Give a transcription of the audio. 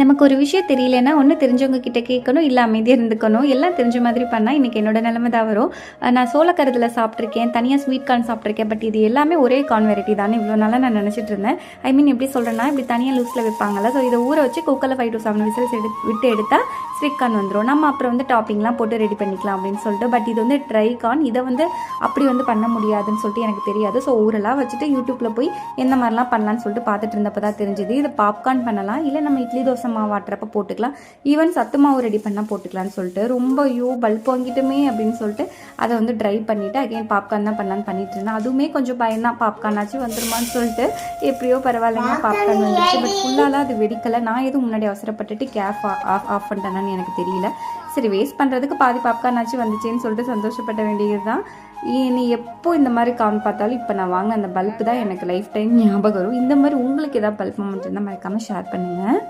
நமக்கு ஒரு விஷயம் தெரியலன்னா ஒன்று தெரிஞ்சவங்க கிட்ட கேட்கணும், இல்லை அமைதியாக இருந்துக்கணும். எல்லாம் தெரிஞ்ச மாதிரி பண்ணால் இன்றைக்கி என்னோட நிலைமை தான் வரும். நான் சோளக்கருதில் சாப்பிட்ருக்கேன், தனியாக ஸ்வீட் கார்ன் சாப்பிட்ருக்கேன். பட் இது எல்லாமே ஒரே கார்ன் வெரைட்டி தானே இவ்வளோ நாளாக நான் நினச்சிட்டு இருந்தேன். ஐ மீன் எப்படி சொல்கிறேன்னா, இப்படி தனியாக லூஸில் வைப்பாங்கல்ல. ஸோ இதை ஊற வச்சு குக்கரில் 5 to 7 விசில்ஸ் விட்டு எடுத்தால் ஸ்வீட் கார்ன் வந்துடும். நம்ம அப்புறம் வந்து டாப்பிங்லாம் போட்டு ரெடி பண்ணிக்கலாம் அப்படின்னு சொல்லிட்டு. பட் இது வந்து ட்ரை கார்ன், இதை வந்து அப்படி வந்து பண்ண முடியாதுன்னு சொல்லிட்டு எனக்கு தெரியாது. ஸோ ஊரெல்லாம் வச்சுட்டு யூடியூப்பில் போய் எந்த மாதிரிலாம் பண்ணலான்னு சொல்லிட்டு பார்த்துட்டு இருந்தப்போ தான் தெரிஞ்சுது. இது பாப்கார்ன் பண்ணலாம், இல்லை நம்ம இட்லி தோசை மாவு ஆட்டுறப்ப போட்டுக்கலாம், ஈவன் சத்து மாவு ரெடி பண்ணால் போட்டுக்கலான்னு சொல்லிட்டு ரொம்ப பல்ப் வாங்கிட்டுமே அப்படின்னு சொல்லிட்டு அதை வந்து ட்ரை பண்ணிவிட்டு அகைன் பாப்கார்ன் தான் பண்ணலான்னு பண்ணிட்டு இருந்தேன். அதுவுமே கொஞ்சம் பயம்தான், பாப்கார்ன் ஆச்சு வந்துருமான்னு சொல்லிட்டு. எப்படியோ பரவாயில்லைங்க, பாப்கார்ன் வந்துச்சு. பட் ஃபுல்லாலாம் அது வெடிக்கலை. நான் எதுவும் முன்னாடி அவசரப்பட்டுட்டு கேஸ் ஆஃப் பண்ணிட்டேன்னு எனக்கு தெரியல. சரி, வேஸ்ட் பண்ணுறதுக்கு பாதி பாப்கார்ன் ஆச்சு வந்துச்சேன்னு சொல்லிட்டு சந்தோஷப்பட வேண்டியது தான். நீ எப்போ இந்த மாதிரி கார்ன் பார்த்தாலும் இப்போ நான் வாங்கின அந்த பல்ப் தான் எனக்கு லைஃப் டைம் ஞாபகம் வரும். இந்த மாதிரி உங்களுக்கு ஏதாவது பல்ப் மூமெண்ட் இருந்தால் மறக்காமல் ஷேர் பண்ணுங்கள்.